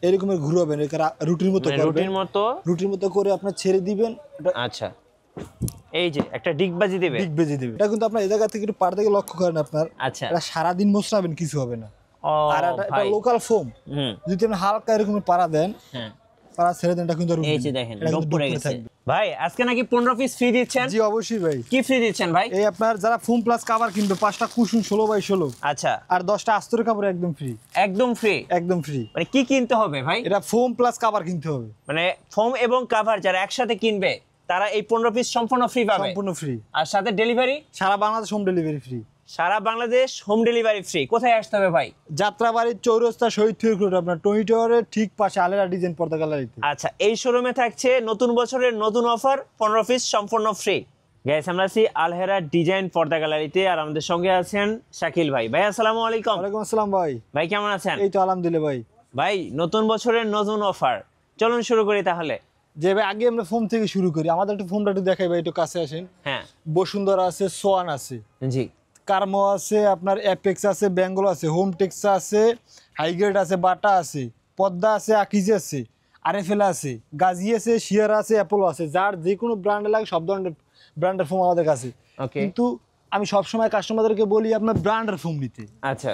এরকমের ঘুরাবেন, রুটির মতো করবেন, রুটির মতো করে আপনি ছেড়ে দিবেন। আচ্ছা, এই যে একটা ডিগবাজি দিবে, ডিগবাজি দিবে। এটা কিন্তু আপনার এই জায়গা থেকে একটু পাড় থেকে লক্ষ্য করেন আপনার। আচ্ছা, এটা সারাদিন মোছরাবেন, কিছু হবে না। আর এটা লোকাল ফোম, হুম, যদি আপনি হালকা এরকম পাড়া দেন, হ্যাঁ, পাড়া ছেড়ে দেন, এটা কিন্তু এই যে দেখেন ডোপ পড়ে গেছে। ভাই আজকে নাকি 15 পিস ফ্রি দিচ্ছেন? জি অবশ্যই ভাই। কি ফ্রি দিচ্ছেন ভাই? এই আপনার যারা ফোম প্লাস কভার কিনবে 5টা কুশন 16x16, আচ্ছা, আর 10টা আস্তরের কাপড় একদম ফ্রি। একদম ফ্রি? একদম ফ্রি। মানে কি কিনতে হবে ভাই? এটা ফোম প্লাস কভার কিনতে হবে। মানে ফোম এবং কভার যারা একসাথে কিনবে তারা এই 15 পিস সম্পূর্ণ ফ্রি পাবে? সম্পূর্ণ ফ্রি। আর সাথে ডেলিভারি সারা বাংলাদেশ হোম ডেলিভারি ফ্রি। সারা বাংলাদেশ হোম ডেলিভারি ফ্রি। কোথায় আসতে হবে ভাই? যাত্রাবাড়ির চৌরাস্তা শহীদ রোড, আপনার টনি টাওয়ারের ঠিক পাশে আলেরা ডিজাইন পর্দা গ্যালারিতে। আচ্ছা, এই শোরুমে থাকছে নতুন বছরের নতুন অফার, 15 পিস সম্পূর্ণ ফ্রি। গাইস, আমরা আছি আলহেরা ডিজাইন পর্দা গ্যালারিতে, আর আমাদের সঙ্গে আছেন শাকিল ভাই। ভাই আসসালামু আলাইকুম। ওয়ালাইকুম আসসালাম ভাই। ভাই কেমন আছেন? এই তো আলহামদুলিল্লাহ ভাই। ভাই নতুন বছরের নতুন অফার, চলুন শুরু করি তাহলে। যে ভাই আগে আমরা ফোম থেকে শুরু করি, আমাদের একটু ফোমটা একটু দেখাই ভাই, একটু কাছে আসেন। হ্যাঁ, বসুন্ধরা আছে, সোয়ান আছে, জি, কার্মো আছে, আপনার অ্যাপেক্স আছে, বেঙ্গল আছে, হোম টেক্সা আছে, হাইগ্রেড আছে, বাটা আছে, পদ্মা আছে, আকিজ আছে, আরএফএল আছে, গাজি আছে, শিয়ারা আছে, অ্যাপোলো আছে। যার যে কোনো ব্র্যান্ডে লাগে সব ধরনের ব্র্যান্ডের ফোম আমাদের কাছে। ওকে, কিন্তু আমি সবসময় কাস্টমারদেরকে বলি আপনার ব্র্যান্ডের ফোম নিতে। আচ্ছা,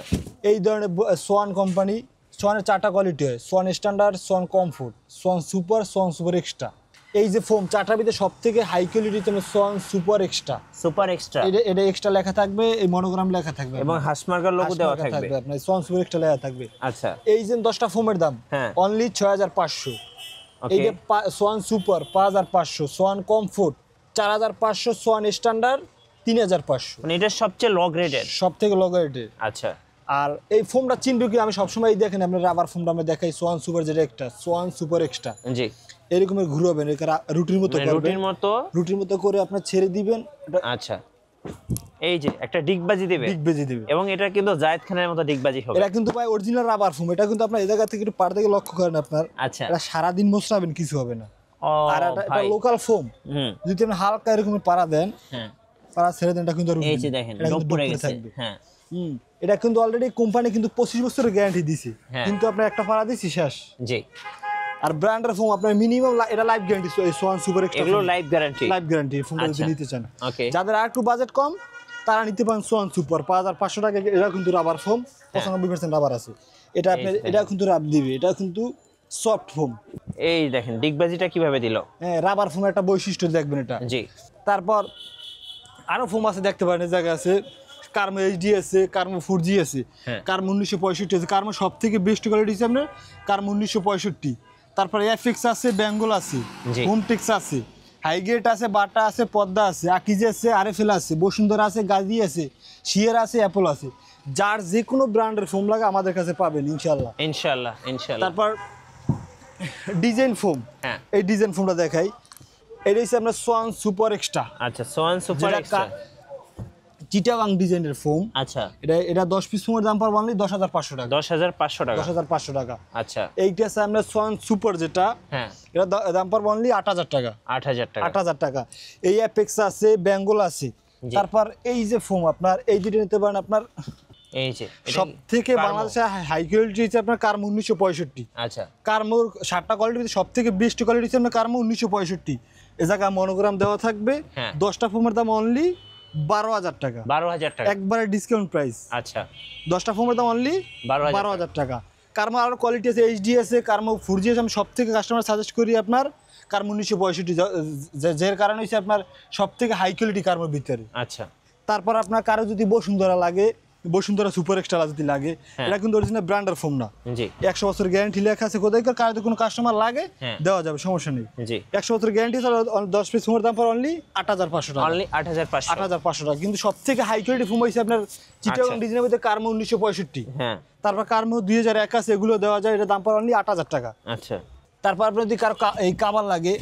এই ধরনের সোয়ান কোম্পানি, সোয়ানের 4টা কোয়ালিটি হয়: Schwann standard, Schwann comfort, Schwann super, Schwann super extra. এই যে ফোম 4টার ভিতরে সব থেকে হাই কোয়ালিটি তোমার Schwann super extra. Super extra, এটা এক্সট্রা লেখা থাকবে, এই মনোগ্রাম লেখা থাকবে এবং হাসমার্কার লোগো দেওয়া থাকবে। আপনার সোয়ান সুপার এক্সট্রা লেখা থাকবে। আচ্ছা, এই যে 10টা ফোমের দাম অনলি 6500। এই যে Schwann super 5500, Schwann comfort 4500, Schwann standard 3500। মানে এটা সবচেয়ে লো গ্রেডের, সব থেকে লো গ্রেডের। আচ্ছা, আর এই ফোমটা চিনবে কি? আমি সবসময় দেখেন আপনার রাবার ফোমটা আমরা দেখাই, সোয়ান সুপার যেটা একটা, সোয়ান সুপার এক্সট্রা। জি, এরকমের ঘুরাবেন, রুটির মতো করবেন, রুটির মতো করে আপনি ছেড়ে দিবেন। আচ্ছা, এই যে একটা ডিগবাজি দিবে, ডিগবাজি দিবে। এবং এটা কিন্তু জায়েদ খানের মতো ডিগবাজি হবে। এটা কিন্তু ভাই অরিজিনাল রাবার ফোম। এটা কিন্তু আপনার এই জায়গা থেকে একটু পাড় থেকে লক্ষ্য করেন আপনার। আচ্ছা, এটা সারাদিন মোছরাবেন, কিছু হবে না। আর এটা লোকাল ফোম, হুম, যদি আপনি হালকা এরকম পাড়া দেন, হ্যাঁ, পাড়া ছেড়ে দেন, এটা কিন্তু এই যে দেখেন ডোপ পড়ে গেছে। হ্যাঁ, এটা কিন্তু অলরেডি কোম্পানি কিন্তু 25 বছরের গ্যারান্টি দিছে, কিন্তু আপনি একটা পাড়া দিছি শেষ। জি, আর ব্র্যান্ডের ফোম আপনার মিনিমাম এটা লাইফ গ্যারান্টি। এই সোয়ান সুপার এক্সট্রা এগুলো লাইফ গ্যারান্টি, লাইফ গ্যারান্টি ফোনটা যদি নিতে চান। ওকে, যাদের আর একটু বাজেট কম তারা নিতে পারেন সোয়ান সুপার 5500 টাকা। এটা কিন্তু রাবার ফোম, 95% রাবার আছে। এটা আপনি এটা কিন্তু রাব দিবে, এটা কিন্তু সফট ফোম। এই দেখেন ডিগবাজিটা কিভাবে দিল। হ্যাঁ, রাবার ফোম একটা বৈশিষ্ট্য দেখবেন এটা। জি, তারপর আরো ফোম আছে, দেখতে পারেন এই জায়গা আছে, কার্মো এইচডি আছে, কার্মো 4G আছে, কার্মো 1965 আছে। কার্মো সব থেকে বেস্ট কোয়ালিটি আছে আপনার কার্মো 1965। তারপরে এফএক্স আছে, বেঙ্গল আছে, হোমটেক্স আছে, হাইগ্রেড আছে, বাটা আছে, পদ্মা আছে, আকিজ আছে, আরএফএল আছে, বসুন্ধরা আছে, গাজি আছে, শিয়ার আছে, অ্যাপল আছে। যার যে কোনো ব্র্যান্ডের ফোম লাগে আমাদের কাছে পাবেন ইনশাআল্লাহ, ইনশাআল্লাহ, ইনশাআল্লাহ। তারপর ডিজাইন ফোম, এই ডিজাইন ফোমটা দেখাই। এটা হচ্ছে আপনার সোয়ান সুপার এক্সট্রা। আচ্ছা, সোয়ান সুপার এক্সট্রা, চিটাগাং ডিজাইনের ফোম। আচ্ছা, এটা 10 পিস ফোমের দাম পড়বে অনলি 10500 টাকা। 10500 টাকা, 10500 টাকা। আচ্ছা, এইটা আছে আমরা সোয়ান সুপার যেটা, এটা দাম পড়বে অনলি 8000 টাকা। 8000 টাকা, 8000 টাকা। এই অ্যাপেক্স আছে, বেঙ্গল আছে। তারপর এই যে ফোম আপনার এই দুটো নিতে পারেন আপনার। এই যে সব থেকে বাংলাদেশে হাই কোয়ালিটি হচ্ছে আপনার কার্মো 1965। আচ্ছা, কার্মোর 7টা কোয়ালিটির সব থেকে বেস্ট কোয়ালিটি হচ্ছে আপনার কার্মো 1965। এই জায়গায় মনোগ্রাম দেওয়া থাকবে। 10টা ফোমের দাম অনলি 12000 টাকা। 12000 টাকা একবারে ডিসকাউন্ট প্রাইস। আচ্ছা, 10টা ফোমের দাম অনলি 12000 টাকা। কার্মো আরো কোয়ালিটি আছে, এইচডি আছে, কার্মো 4G আছে। আমি সব থেকে কাস্টমার সাজেস্ট করি আপনার কার্মো 1965, যার কারণ হচ্ছে আপনার সব থেকে হাই কোয়ালিটি কার্মোর ভিতরে। আচ্ছা, তারপর আপনার কারো যদি বসুন্ধরা লাগে, বসুন্ধরা সুপার এক্সট্রা যদি লাগে, এটা কিন্তু অরিজিনাল ব্র্যান্ডের ফোম না। জি, 100 বছর গ্যারান্টি লেখা আছে। কোথায় কারো কোনো কাস্টমার লাগে দেওয়া যাবে, সমস্যা নেই। জি, 100 বছর গ্যারান্টি। 10 পিস ফোমের দাম পড়ে অনলি 8500 টাকা। অনলি 8500 টাকা। কিন্তু সব থেকে হাই কোয়ালিটি ফোম হইছে আপনার চিটাগাং ডিজাইনের মধ্যে কার্মো 1965। হ্যাঁ, তারপর কার্মো 2001 আছে, এগুলো দেওয়া যায়। এটা দাম পড়ে অনলি 8000 টাকা। আচ্ছা, তারপর আপনি যদি কারো এই কাভার লাগে,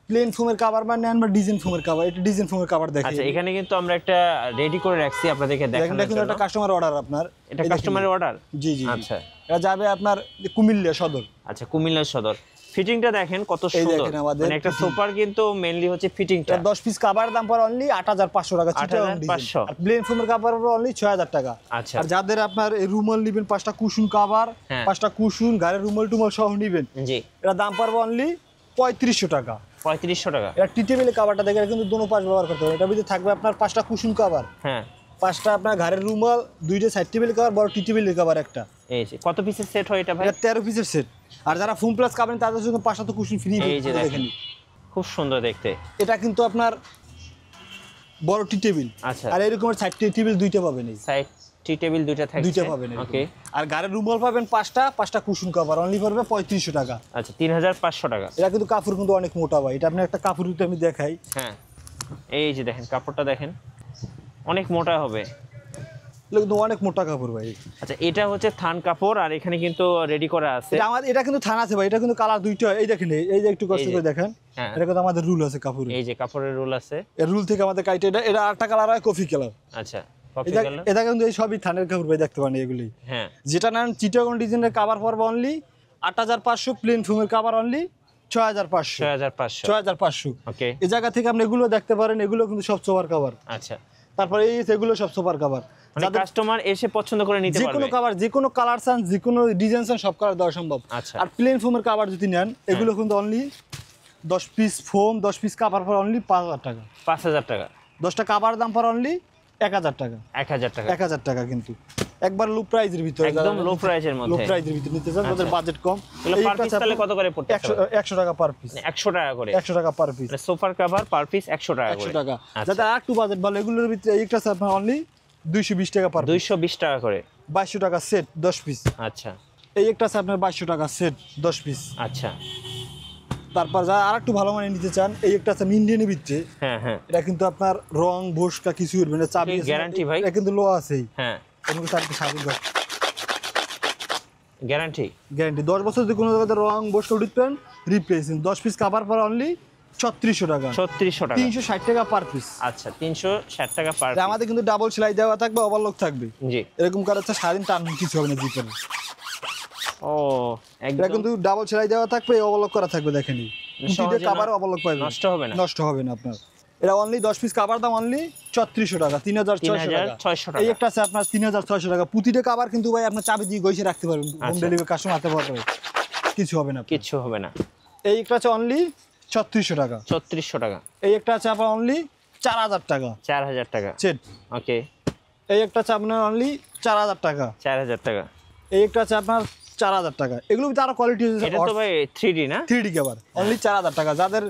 প্লেন ফোমের কভার বা নেন বা ডিজাইন ফোমের কভার, এটা ডিজাইন ফোমের কভার দেখেন। আচ্ছা এখানে কিন্তু আমরা একটা রেডি করে রাখছি আপনাদেরকে দেখানোর জন্য। দেখুন এটা কাস্টমার অর্ডার আপনার, এটা কাস্টমারের অর্ডার। জি জি আচ্ছা এটা যাবে আপনার কুমিল্লা সদর। আচ্ছা কুমিল্লা সদর। ফিটিংটা দেখেন কত সুন্দর, মানে একটা সোফার কিন্তু মেইনলি হচ্ছে ফিটিংটা। 10 পিস কভার দাম পড়ে অনলি 8500 টাকা, 8500। আর প্লেন ফোমের কভার পড়ে অনলি 6000 টাকা। আচ্ছা আর যাদের আপনার এই রুমাল নেবেন 5টা কুশন কভার, 5টা কুশন গায়ের রুমাল টুমাল সহ নেবেন, জি এটা দাম পড়বে অনলি 3500 টাকা। 3500 টাকা। এটা টি টেবিলের কভারটা দেখে কিন্তু দোনো পাশ ব্যবহার করতে হবে। এটা ভিতরে থাকবে আপনার 5টা কুশন কভার, হ্যাঁ 5টা আপনার ঘরের রুমাল, 2টা সাইড টেবিল কভার, বড় টি টেবিলের কভার একটা। এই যে কত পিসের সেট হয় এটা ভাই? এটা 13 পিসের সেট। আর যারা ফুল প্লাস খাবেন তাদের জন্য 5টা তো কুশন ফ্রি। এই যে দেখেন খুব সুন্দর দেখতে। এটা কিন্তু আপনার বড় টি টেবিল। আচ্ছা আর এরকম সাইড টেবিল 2টা পাবেন, এই সাইড টি টেবিল 2টা থাকছে, 2টা পাবেন। ওকে। আর গাড়ির রুমাল পাবেন 5টা কুশন কভার অনলি পড়বে 3500 টাকা। আচ্ছা 3500 টাকা। এটা কিন্তু কাপড় কিন্তু অনেক মোটা ভাই। এটা আপনি একটা কাপড় দিতে আমি দেখাই, হ্যাঁ এই যে দেখেন কাপড়টা দেখেন অনেক মোটা হবে, কিন্তু অনেক মোটা কাপড় ভাই। আচ্ছা এটা হচ্ছে থান কাপড়, আর এখানে কিন্তু রেডি করা আছে। এটা কিন্তু থান আছে ভাই। এটা কিন্তু কালার 2টা। এই দেখেন, এই যে একটু কষ্ট করে দেখেন, এটা কিন্তু আমাদের রুল আছে কাপড়ে। এই যে কাপড়ের রুল আছে, এই রুল থেকে আমাদের কাইটে এটা আরেকটা কালার হয় কফি কালার। আচ্ছা এটা কিন্তু এই সবই থানের কাপড় ভাই, দেখতে পারেন এগুলি। হ্যাঁ যেটা নেন চিটাগং ডিজাইনের কভার পড়বে অনলি 8500, প্লেন ফোমের কভার অনলি 6500। ওকে। এই জায়গা থেকে আপনি এগুলো দেখতে পারেন, এগুলো কিন্তু সব সোফার কভার। আচ্ছা তারপরে এই এগুলো সব সোফার কভার, মানে কাস্টমার এসে পছন্দ করে নিতে পারবে। যে কোনো কভার, যে কোনো কালার চান, যে কোনো ডিজাইন চান, সব কালার দেওয়া সম্ভব। আচ্ছা আর প্লেন ফোমের কভার যদি নেন, এগুলো কিন্তু only 10 piece foam, 10 piece cover পর অনলি 5000 টাকা। 5000 টাকা। 10টা কভার দাম পর অনলি 1000 টাকা। 1000 টাকা। 1000 টাকা কিন্তু একবার লো প্রাইজের ভিতরে, একদম লো প্রাইজের মধ্যে, লো প্রাইজের ভিতরে নিতে চান, তাদের বাজেট কম। এগুলো পার পিস তাহলে কত করে পড়তে? 100 টাকা পার পিস। 100 টাকা করে। 100 টাকা পার পিস। মানে সোফার কভার পার পিস 100 টাকা করে। 100 টাকা। যাদের আর একটু বাজেট ভালো, এগুলোর ভিতরে এইটা আছে আপনার অনলি 220 টাকা পার। 220 টাকা করে। 2200 টাকা সেট 10 পিস। আচ্ছা এই একটা আছে আপনার 2200 টাকা সেট 10 পিস। আচ্ছা তারপর যারা আর একটু ভালো মানে নিতে চান, এই একটা আছে ইন্ডিয়ানের ভিতরে। হ্যাঁ হ্যাঁ এটা কিন্তু আপনার রং বসকা কিছু উঠবে না, চাবি গ্যারান্টি ভাই। এটা কিন্তু লো আছে। হ্যাঁ এমন চাবি সাবি গ্যারান্টি 10 বছর যদি কোনো জায়গাতে রং বসকা উঠবেন রিপ্লেসিং। 10 পিস কভার পর অনলি 3600 টাকা। 3600 টাকা। 360 টাকা পার পিস। আচ্ছা 360 টাকা পার পিস। আমাদের কিন্তু ডাবল সেলাই দেওয়া থাকবে, ওভারলক থাকবে। জি এরকম কার আছে সারাদিন টান কিছু হবে না ভিতরে। ও এটা কিন্তু ডাবল সেলাই দেওয়া থাকবে, ওভারলক করা থাকবে। দেখেন দুইটা কভার ওভারলক পাবেন, নষ্ট হবে না। নষ্ট হবে না আপনার। এটা অনলি 10 পিস কভার দাম অনলি 3400 টাকা। 3600 টাকা। এই একটা আছে আপনার 3600 টাকা। প্রতিটা কভার কিন্তু ভাই আপনার চাবি দিয়ে গইছে রাখতে পারবেন, হোম ডেলিভারি কাস্টমার হাতে পাবে, কিছু হবে না, কিছু হবে না। এই একটা আছে অনলি 3600 টাকা। 3600 টাকা। এই একটা আছে আপনার অনলি 4000 টাকা। 4000 টাকা সেট। ওকে। এই একটা আছে আপনার অনলি 4000 টাকা। 4000 টাকা। এই একটা আছে আপনার 4000 টাকা। এগুলো ভিতরে আরো কোয়ালিটি আছে। এটা তো ভাই 3D না? 3D কভার অনলি 4000 টাকা। যাদের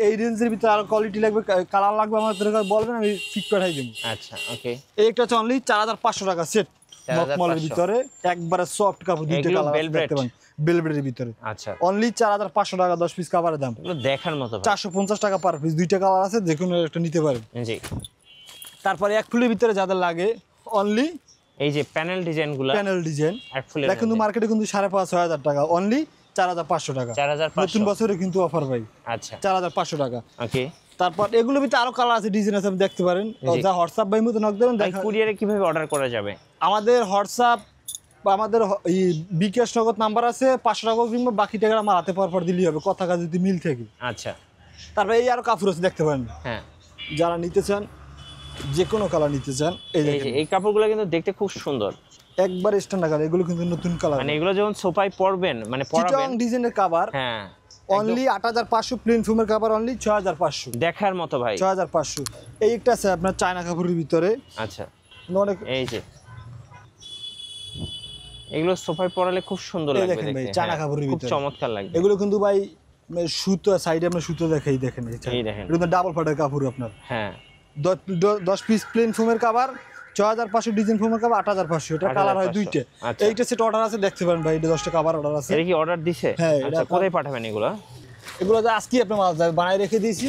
এই রেঞ্জের ভিতরে আরো কোয়ালিটি লাগবে, কালার লাগবে, আমাদের বলবেন, আমি ফিট পাঠাই দেব। আচ্ছা ওকে। এই একটা আছে অনলি 4500 টাকা সেট, মকমলের ভিতরে একবারে সফট কাপড়, দুইটা কালার দেখতে পাবেন, বেলভেটের ভিতরে। আচ্ছা অনলি 4500 টাকা 10 পিস কভারের দাম। এগুলো দেখার মতো। 450 টাকা পার পিস, দুইটা কালার আছে, যে কোনো একটা নিতে পারেন। জি। তারপরে এক ফুলের ভিতরে যাদের লাগে অনলি এই যে প্যানেল ডিজাইনগুলো, প্যানেল ডিজাইন এক ফুলের, এটা কিন্তু মার্কেটে কিন্তু 5500 টাকা, অনলি 4500 টাকা। 4500 নতুন বছরে কিন্তু অফার ভাই। আচ্ছা 4500 টাকা। ওকে। তারপর এগুলোর ভিতরে আরো কালার আছে, ডিজাইন আছে, আপনি দেখতে পারেন। যা হোয়াটসঅ্যাপ বাই মতো নক দেবেন। কুরিয়ারে কিভাবে অর্ডার করা যাবে? আমাদের হোয়াটসঅ্যাপ বা আমাদের বিকাশ নগদ নাম্বার আছে, 500 টাকা কিংবা বাকি টাকা আমার হাতে পাওয়ার পর দিলেই হবে, কথা কাজ যদি মিল থাকে। আচ্ছা তারপর এই আরো কাপড় আছে, দেখতে পারেন। হ্যাঁ যারা নিতে চান, যে কোনো কালার নিতে চান, এই যে এই কাপড়গুলো কিন্তু দেখতে খুব সুন্দর, একবার স্ট্যান্ডার্ড কালার। এগুলো কিন্তু নতুন কালার, মানে এগুলো যখন সোফায় পরবেন, মানে পরাবেন, চিটং ডিজাইনের কভার। হ্যাঁ অনলি 8500, প্লেন ফোমের কভার অনলি 6500। দেখার মতো ভাই, 6500। এই একটা আছে আপনার চায়না কাপড়ের ভিতরে। আচ্ছা অনেক, এই যে এগুলো সোফায় পরালে খুব সুন্দর লাগবে দেখতে ভাই, চায়না কাপড়ের ভিতরে খুব চমৎকার লাগবে। এগুলো কিন্তু ভাই সুতো সাইডে আমরা সুতো দেখাই, দেখেন এই দেখেন, এটা ডাবল পাটের কাপড় আপনার। হ্যাঁ 10 পিস প্লেন ফোমের কভার 6500, ডিজাইন ফোমের কভার 8500। এটা কালার হয় দুইটা। এইটা সেট অর্ডার আছে, দেখতে পারেন ভাই, এটা 10টা কভার অর্ডার আছে। এটা কি অর্ডার দিছে? হ্যাঁ। আচ্ছা কোথায় পাঠাবেন এগুলো? এগুলো যা আজকে আপনি মাল বানাই রেখে দিয়েছি,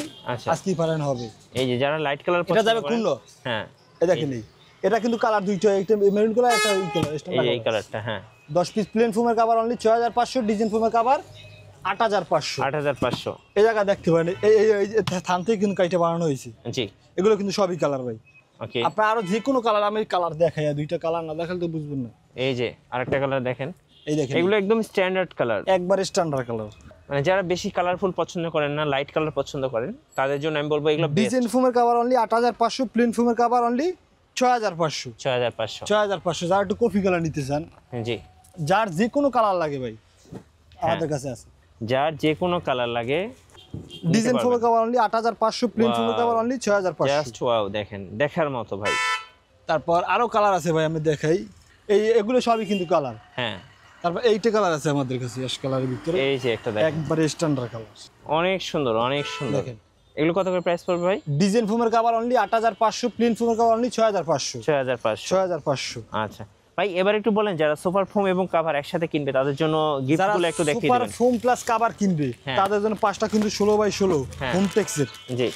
আজকেই পাঠানো হবে। এই যে যারা লাইট কালার এটা যাবে খুললো। হ্যাঁ এই দেখেন, এটা কিন্তু কালার দুইটা, একটা মেরুন কালার, একটা এই কালার। এই কালারটা। হ্যাঁ 10 পিস প্লেন ফোমের কভার অনলি 6500, ডিজাইন ফোমের কভার 8,500। 8,500। এই জায়গা দেখতে পারেন, এই থান থেকে কিন্তু কাইটা বানানো হয়েছে। জি, এগুলো কিন্তু সবই কালার ভাই। ওকে, আপনার আরো যে কোনো কালার, আমি কালার দেখাই, দুইটা কালার না দেখালে তো বুঝবেন না। এই যে আরেকটা কালার দেখেন, এই দেখেন, এগুলো একদম স্ট্যান্ডার্ড কালার, একবারে স্ট্যান্ডার্ড কালার। মানে যারা বেশি কালারফুল পছন্দ করেন না, লাইট কালার পছন্দ করেন, তাদের জন্য আমি বলবো এগুলো বেস্ট। ডিজাইন ফোমের কভার অনলি 8,500, প্লেন ফোমের কভার অনলি 6,500। 6,500। 6,500। যারা একটু কফি কালার নিতে চান, জি, যার যে কোনো কালার লাগে ভাই আমাদের কাছে আছে। যার যে কোনো কালার লাগে, ডিজাইন ফোমের কভার অনলি 8,500, প্লেন ফোমের কভার অনলি 6,500। জাস্ট ওয়াও, দেখেন দেখার মতো ভাই। তারপর আরো কালার আছে ভাই, আমি দেখাই। এগুলো সবই কিন্তু কালার। হ্যাঁ, তারপর এইটা কালার আছে আমাদের কাছে, অ্যাশ কালারের ভিতরে, এই যে একটা দেখেন, একবারে স্ট্যান্ডার্ড কালার, অনেক সুন্দর, অনেক সুন্দর। দেখেন এগুলো কত করে প্রাইস পড়বে ভাই? ডিজাইন ফোমের কভার অনলি 8,500, প্লেন ফোমের কভার অনলি 6,500। 6,500। 6,500। আচ্ছা ভাই, এবার একটু বলেন, যারা সুপার ফোম এবং কাভার একসাথে কিনবে তাদের জন্য গিফটগুলো একটু দেখিয়ে সুপার দিবেন। ফোম প্লাস কভার কিনবে, তাদের জন্য 5টা কিন্তু 16x16 হ্যাঁ। হোমটেক্সের। জি,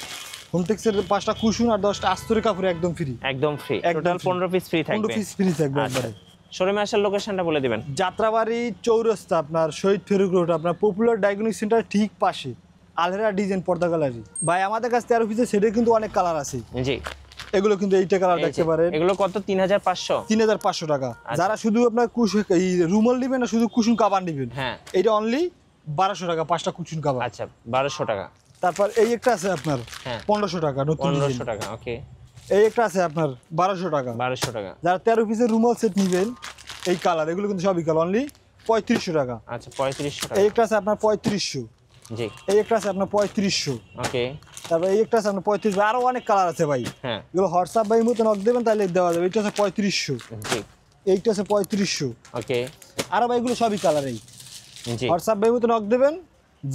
হোমটেক্সের 5টা কুশন আর 10টা আস্তরের কাপড় একদম ফ্রি। একদম ফ্রি, একদম টোটাল free। 15 পিস ফ্রি 15 থাকবে। পিস ফ্রি থাকবে আচ্ছা, একবারে। শোরুমে আসার লোকেশনটা বলে দিবেন। যাত্রাবাড়ি চৌরাস্তা, আপনার শহীদ ফেরুক রোড, আপনার পপুলার ডায়াগনস্টিক সেন্টার ঠিক পাশে, আলহেরা ডিজাইন পর্দা গ্যালারি। ভাই আমাদের কাছে 13 পিসের সেটে কিন্তু অনেক কালার আছে। জি, এগুলো কিন্তু এইটা কালার এই যে, দেখতে পারেন। এগুলো কত? 3,500। 3,500 টাকা। যারা শুধু আপনার এই রুমাল নেবেন না শুধু কুশন কাভার নেবেন, হ্যাঁ, এটা অনলি 1,200 টাকা, 5টা কুশন কাভার। আচ্ছা, 1,200 টাকা। তারপর এই একটা আছে আপনার হ্যাঁ, 1,500 টাকা নতুন 1,500 ডিজাইন। টাকা। ওকে, এই একটা আছে আপনার 1,200 টাকা। 1,200 টাকা। যারা 13 পিসের রুমাল সেট নেবেন, এই কালার, এগুলো কিন্তু সবই কালার, অনলি 3,500 টাকা। আচ্ছা, 3,500 টাকা। এই একটা আছে আপনার 3,500। জি, এই একটা আছে আপনার 3,500। ওকে, তারপর এই একটা আছে আপনার 35। আরো অনেক কালার আছে ভাই, হ্যাঁ, এগুলো হোয়াটসঅ্যাপ বাই মতো নক দেবেন তাহলে দেওয়া যাবে। এইটা আছে 3,500। জি, এইটা আছে 3,500। ওকে, আরো ভাই এগুলো সবই কালার। এই জি, হোয়াটসঅ্যাপ বাই মতো নক দেবেন,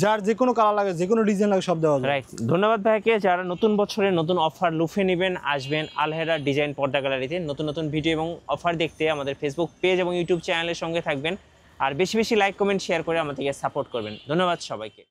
যার যে কোনো কালার লাগে, যে কোনো ডিজাইন লাগে, সব দেওয়া যাবে। রাইট। ধন্যবাদ ভাইকে। যারা নতুন বছরে নতুন অফার লুফে নেবেন, আসবেন আলহেরা ডিজাইন পর্দা গ্যালারিতে। নতুন নতুন ভিডিও এবং অফার দেখতে আমাদের ফেসবুক পেজ এবং ইউটিউব চ্যানেলের সঙ্গে থাকবেন। আর বেশি বেশি লাইক, কমেন্ট, শেয়ার করে আমাদেরকে সাপোর্ট করবেন। ধন্যবাদ সবাইকে।